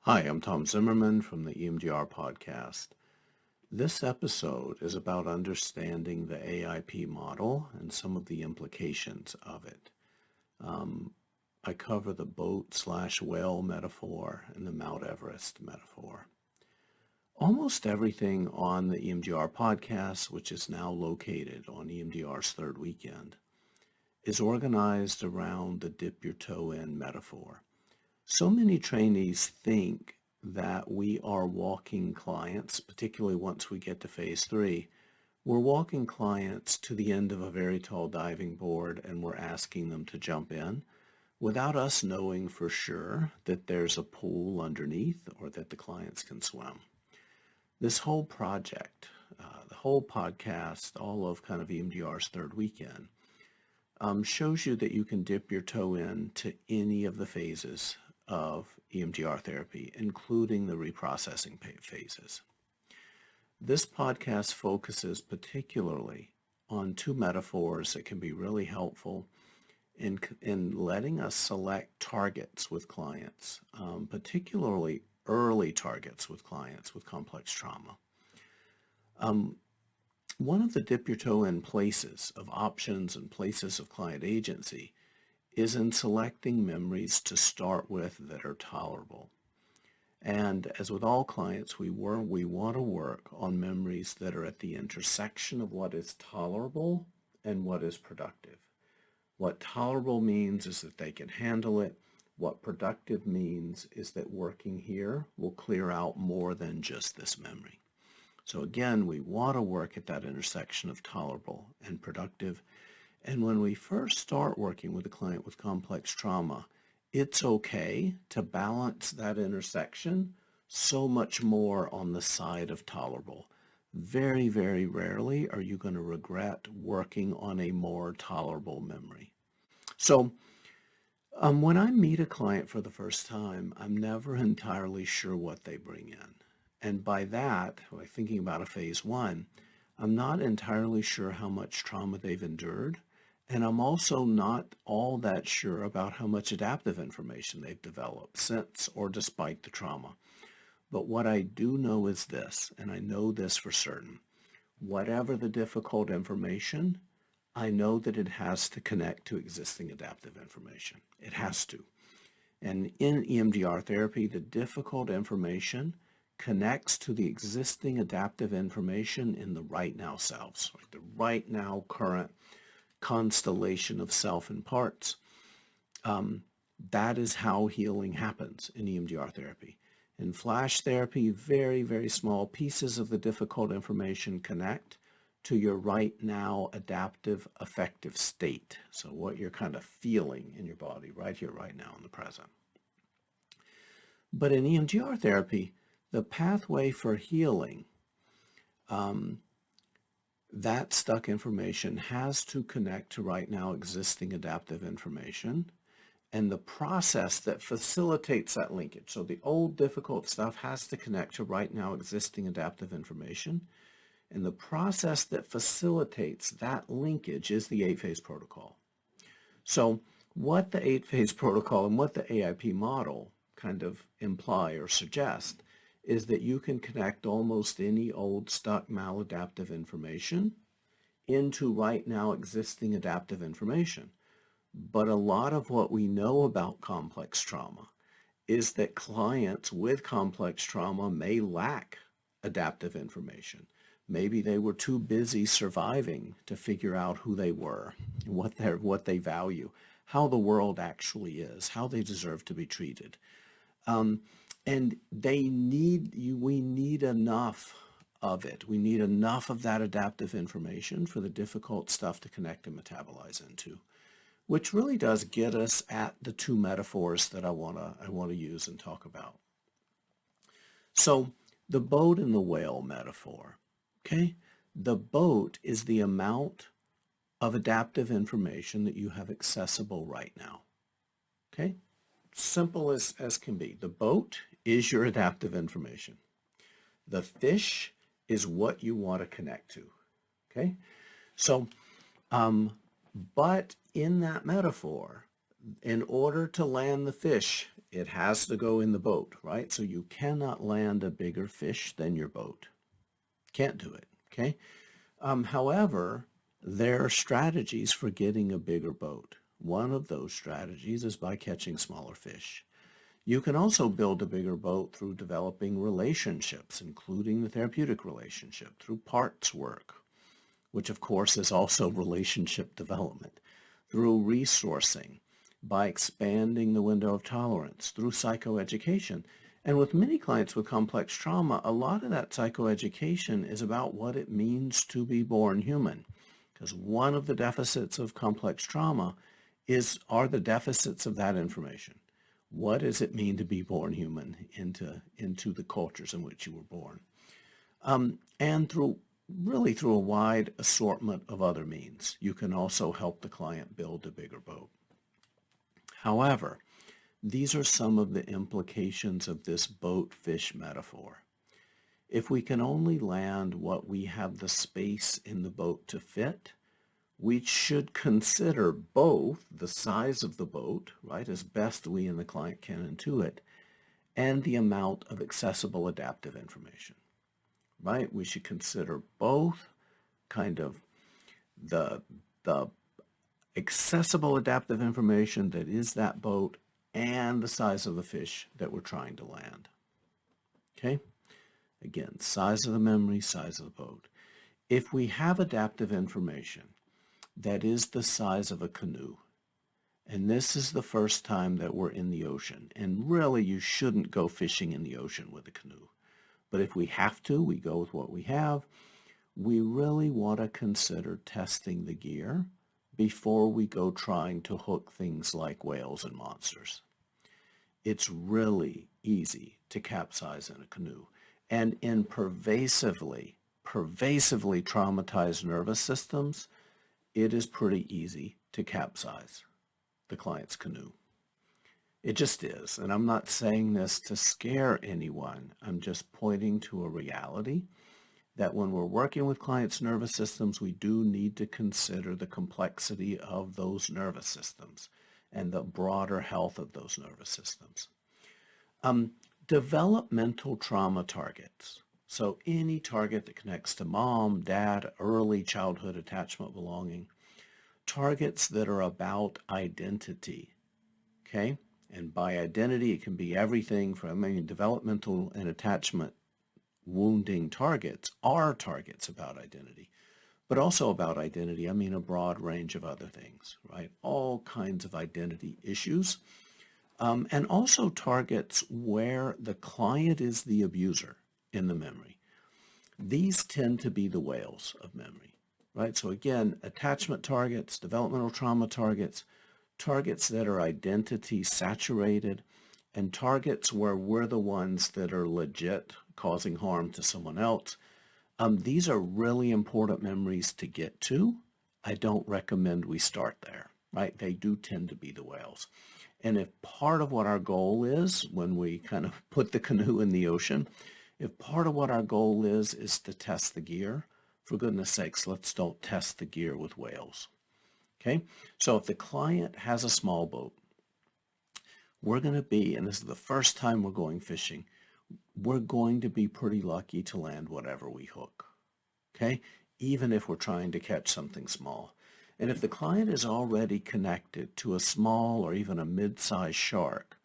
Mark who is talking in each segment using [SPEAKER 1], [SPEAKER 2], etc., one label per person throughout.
[SPEAKER 1] Hi, I'm Tom Zimmerman from the EMDR Podcast. This episode is about understanding the AIP model and some of the implications of it. I cover the boat/whale metaphor and the Mount Everest metaphor. Almost everything on the EMDR Podcast, which is now located on EMDR's third weekend, is organized around the dip your toe in metaphor. So many trainees think that we are walking clients, particularly once we get to phase 3. We're walking clients to the end of a very tall diving board and we're asking them to jump in without us knowing for sure that there's a pool underneath or that the clients can swim. This whole project, the whole podcast, all of kind of EMDR's third weekend, shows you that you can dip your toe in to any of the phases of EMDR therapy, including the reprocessing phases. This podcast focuses particularly on two metaphors that can be really helpful in letting us select targets with clients, particularly early targets with clients with complex trauma. One of the dip your toe in places of options and places of client agency is in selecting memories to start with that are tolerable. And as with all clients, we want to work on memories that are at the intersection of what is tolerable and what is productive. What tolerable means is that they can handle it. What productive means is that working here will clear out more than just this memory. So again, we want to work at that intersection of tolerable and productive. And when we first start working with a client with complex trauma, it's okay to balance that intersection so much more on the side of tolerable. Very, very rarely are you going to regret working on a more tolerable memory. So when I meet a client for the first time, I'm never entirely sure what they bring in. And by that, by thinking about a phase 1, I'm not entirely sure how much trauma they've endured. And I'm also not all that sure about how much adaptive information they've developed since or despite the trauma. But what I do know is this, and I know this for certain. Whatever the difficult information, I know that it has to connect to existing adaptive information. It has to. And in EMDR therapy, the difficult information connects to the existing adaptive information in the right now selves, like the right now current constellation of self and parts. That is how healing happens in EMDR therapy. In flash therapy, very, very small pieces of the difficult information connect to your right now adaptive affective state. So what you're kind of feeling in your body right here, right now in the present. But in EMDR therapy, the pathway for healing, that stuck information has to connect to right now existing adaptive information and the process that facilitates that linkage. So the old difficult stuff has to connect to right now existing adaptive information. And the process that facilitates that linkage is the 8-phase protocol. So what the 8-phase protocol and what the AIP model kind of imply or suggest is that you can connect almost any old stuck maladaptive information into right now existing adaptive information. But a lot of what we know about complex trauma is that clients with complex trauma may lack adaptive information. Maybe they were too busy surviving to figure out who they were, what they value, how the world actually is, how they deserve to be treated. And we need enough of it. We need enough of that adaptive information for the difficult stuff to connect and metabolize into, which really does get us at the two metaphors that I want to use and talk about. So the boat and the whale metaphor, okay? The boat is the amount of adaptive information that you have accessible right now, okay? Simple as can be. The boat is your adaptive information. The fish is what you want to connect to, okay? So, but in that metaphor, In order to land the fish, it has to go in the boat, right? So you cannot land a bigger fish than your boat. Can't do it, okay? However, there are strategies for getting a bigger boat. One of those strategies is by catching smaller fish. You can also build a bigger boat through developing relationships, including the therapeutic relationship, through parts work, which of course is also relationship development, through resourcing, by expanding the window of tolerance, through psychoeducation. And with many clients with complex trauma, a lot of that psychoeducation is about what it means to be born human. Because one of the deficits of complex trauma are the deficits of that information. What does it mean to be born human into the cultures in which you were born? And through a wide assortment of other means. You can also help the client build a bigger boat. However, these are some of the implications of this boat-fish metaphor. If we can only land what we have the space in the boat to fit, we should consider both the size of the boat, right, as best we and the client can intuit, and the amount of accessible adaptive information, right? We should consider both kind of the accessible adaptive information that is that boat and the size of the fish that we're trying to land. Okay? Again, size of the memory, size of the boat. If we have adaptive information that is the size of a canoe, and this is the first time that we're in the ocean, and really you shouldn't go fishing in the ocean with a canoe, but if we have to, we go with what we have. We really want to consider testing the gear before we go trying to hook things like whales and monsters. It's really easy to capsize in a canoe. And in pervasively traumatized nervous systems, it is pretty easy to capsize the client's canoe. It just is. And I'm not saying this to scare anyone. I'm just pointing to a reality that when we're working with clients' nervous systems, we do need to consider the complexity of those nervous systems and the broader health of those nervous systems. Developmental trauma targets. So any target that connects to mom, dad, early childhood attachment belonging. Targets that are about identity, okay? And by identity, it can be everything from, developmental and attachment wounding targets are targets about identity. But also about identity, I mean a broad range of other things, right? All kinds of identity issues. And also targets where the client is the abuser in the memory. These tend to be the whales of memory, right? So again, attachment targets, developmental trauma targets, targets that are identity saturated, and targets where we're the ones that are legit causing harm to someone else. These are really important memories to get to. I don't recommend we start there, right? They do tend to be the whales. And if part of what our goal is when we kind of put the canoe in the ocean, if part of what our goal is to test the gear, for goodness sakes, let's don't test the gear with whales. Okay? So if the client has a small boat, we're going to be, and this is the first time we're going fishing, we're going to be pretty lucky to land whatever we hook. Okay? Even if we're trying to catch something small. And if the client is already connected to a small or even a mid-sized shark,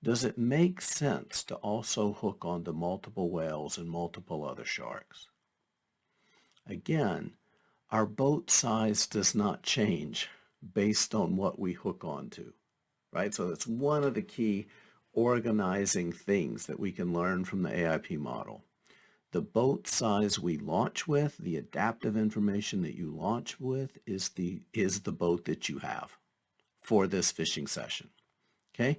[SPEAKER 1] does it make sense to also hook onto multiple whales and multiple other sharks? Again, our boat size does not change based on what we hook onto, right? So that's one of the key organizing things that we can learn from the AIP model. The boat size we launch with, the adaptive information that you launch with is the boat that you have for this fishing session, okay?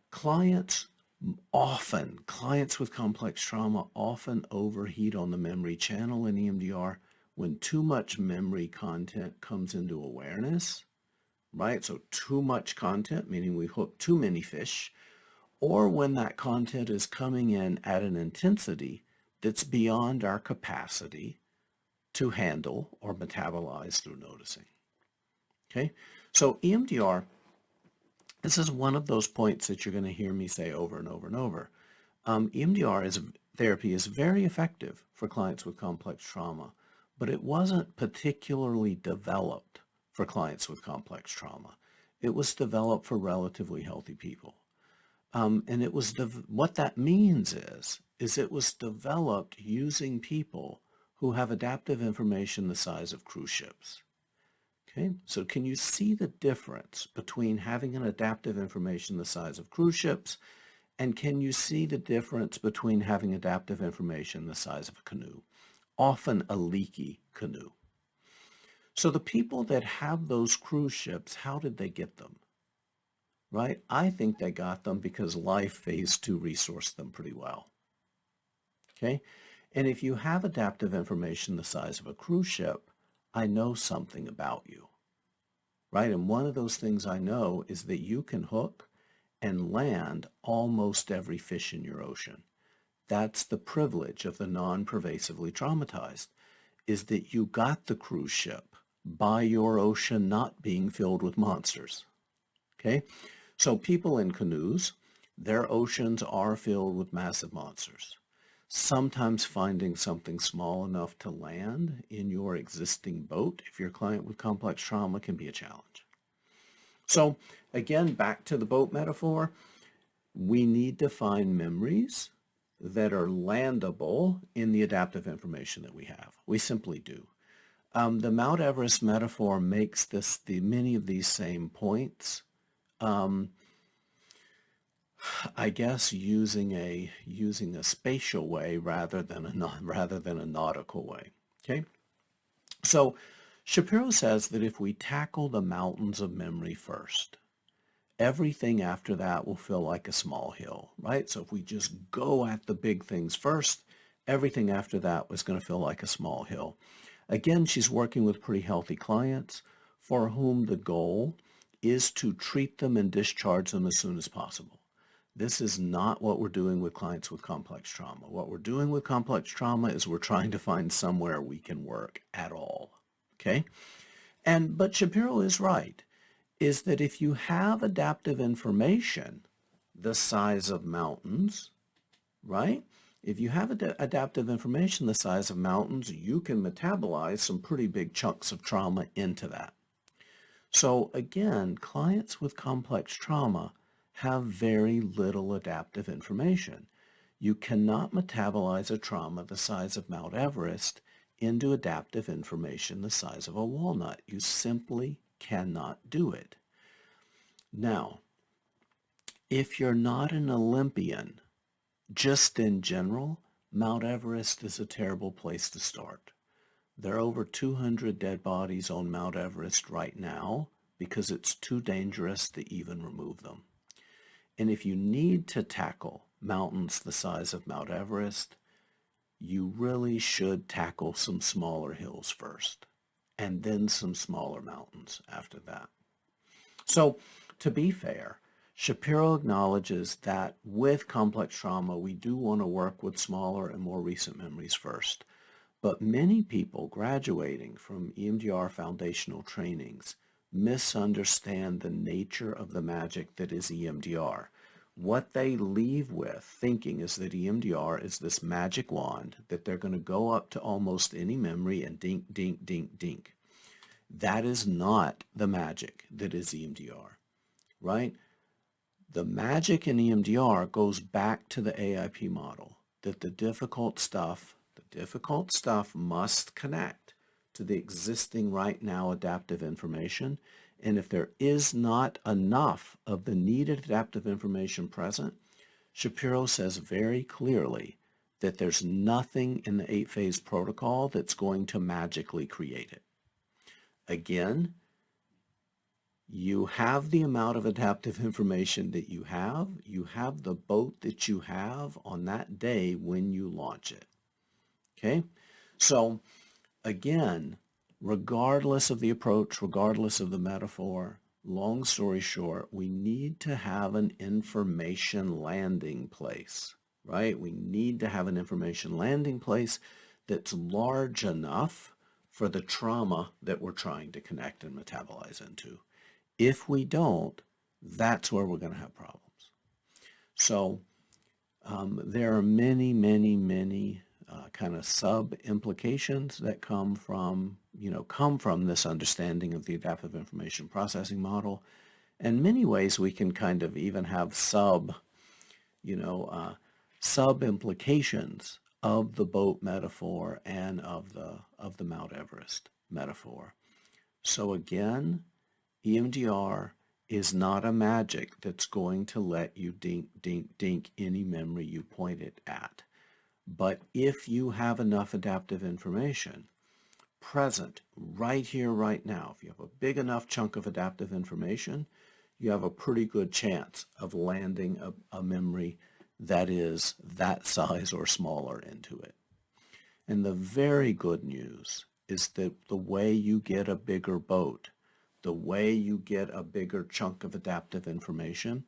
[SPEAKER 1] Clients with complex trauma often overheat on the memory channel in EMDR when too much memory content comes into awareness, right? So too much content, meaning we hook too many fish, or when that content is coming in at an intensity that's beyond our capacity to handle or metabolize through noticing. Okay, so EMDR This is one of those points that you're going to hear me say over and over and over. EMDR therapy is very effective for clients with complex trauma, but it wasn't particularly developed for clients with complex trauma. It was developed for relatively healthy people. And it was what that means is it was developed using people who have adaptive information the size of cruise ships. Okay, so can you see the difference between having an adaptive information the size of cruise ships, and can you see the difference between having adaptive information the size of a canoe, often a leaky canoe? So the people that have those cruise ships, how did they get them? Right? I think they got them because life phase 2 resourced them pretty well. Okay? And if you have adaptive information the size of a cruise ship, I know something about you. Right? And one of those things I know is that you can hook and land almost every fish in your ocean. That's the privilege of the non-pervasively traumatized, is that you got the cruise ship by your ocean not being filled with monsters. Okay? So people in canoes, their oceans are filled with massive monsters. Sometimes finding something small enough to land in your existing boat, if you're a client with complex trauma, can be a challenge. So again, back to the boat metaphor, we need to find memories that are landable in the adaptive information that we have. We simply do. The Mount Everest metaphor makes many of these same points. I guess using a spatial way rather than a nautical way. Okay, so Shapiro says that if we tackle the mountains of memory first, everything after that will feel like a small hill, right? So if we just go at the big things first, everything after that was going to feel like a small hill. Again, she's working with pretty healthy clients for whom the goal is to treat them and discharge them as soon as possible. This is not what we're doing with clients with complex trauma. What we're doing with complex trauma is we're trying to find somewhere we can work at all, okay? But Shapiro is right, is that if you have adaptive information the size of mountains, right? If you have adaptive information the size of mountains, you can metabolize some pretty big chunks of trauma into that. So again, clients with complex trauma have very little adaptive information. You cannot metabolize a trauma the size of Mount Everest into adaptive information the size of a walnut. You simply cannot do it. Now, if you're not an Olympian, just in general, Mount Everest is a terrible place to start. There are over 200 dead bodies on Mount Everest right now because it's too dangerous to even remove them. And if you need to tackle mountains the size of Mount Everest, you really should tackle some smaller hills first, and then some smaller mountains after that. So, to be fair, Shapiro acknowledges that with complex trauma, we do want to work with smaller and more recent memories first. But many people graduating from EMDR foundational trainings misunderstand the nature of the magic that is EMDR. What they leave with thinking is that EMDR is this magic wand that they're going to go up to almost any memory and dink, dink, dink, dink. That is not the magic that is EMDR, right? The magic in EMDR goes back to the AIP model, that the difficult stuff must connect to the existing right now adaptive information. And if there is not enough of the needed adaptive information present, Shapiro says very clearly that there's nothing in the 8-phase protocol that's going to magically create it. Again, you have the amount of adaptive information that you have the boat that you have on that day when you launch it. Okay? So again, regardless of the approach, regardless of the metaphor, long story short, we need to have an information landing place, right? We need to have an information landing place that's large enough for the trauma that we're trying to connect and metabolize into. If we don't, that's where we're going to have problems. So there are many, many, many kind of sub-implications that come from this understanding of the adaptive information processing model. In many ways, we can kind of even have sub-implications of the boat metaphor and of the Mount Everest metaphor. So again, EMDR is not a magic that's going to let you dink, dink, dink any memory you point it at. But if you have enough adaptive information present right here, right now, if you have a big enough chunk of adaptive information, you have a pretty good chance of landing a memory that is that size or smaller into it. And the very good news is that the way you get a bigger boat, the way you get a bigger chunk of adaptive information,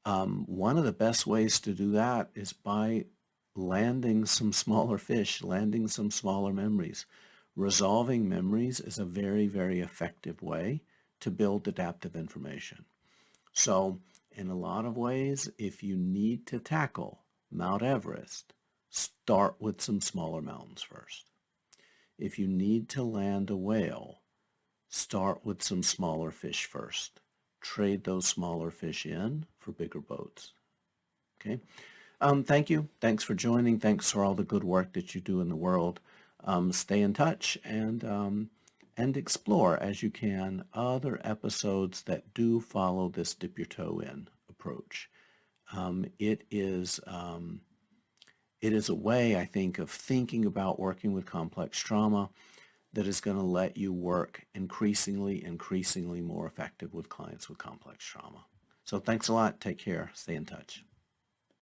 [SPEAKER 1] one of the best ways to do that is by landing some smaller fish, landing some smaller memories. Resolving memories is a very, very effective way to build adaptive information. So in a lot of ways, if you need to tackle Mount Everest, start with some smaller mountains first. If you need to land a whale, start with some smaller fish first. Trade those smaller fish in for bigger boats. Okay. Thank you. Thanks for joining. Thanks for all the good work that you do in the world. Stay in touch and explore as you can other episodes that do follow this dip your toe in approach. It is a way, I think, of thinking about working with complex trauma that is going to let you work increasingly more effective with clients with complex trauma. So thanks a lot. Take care. Stay in touch.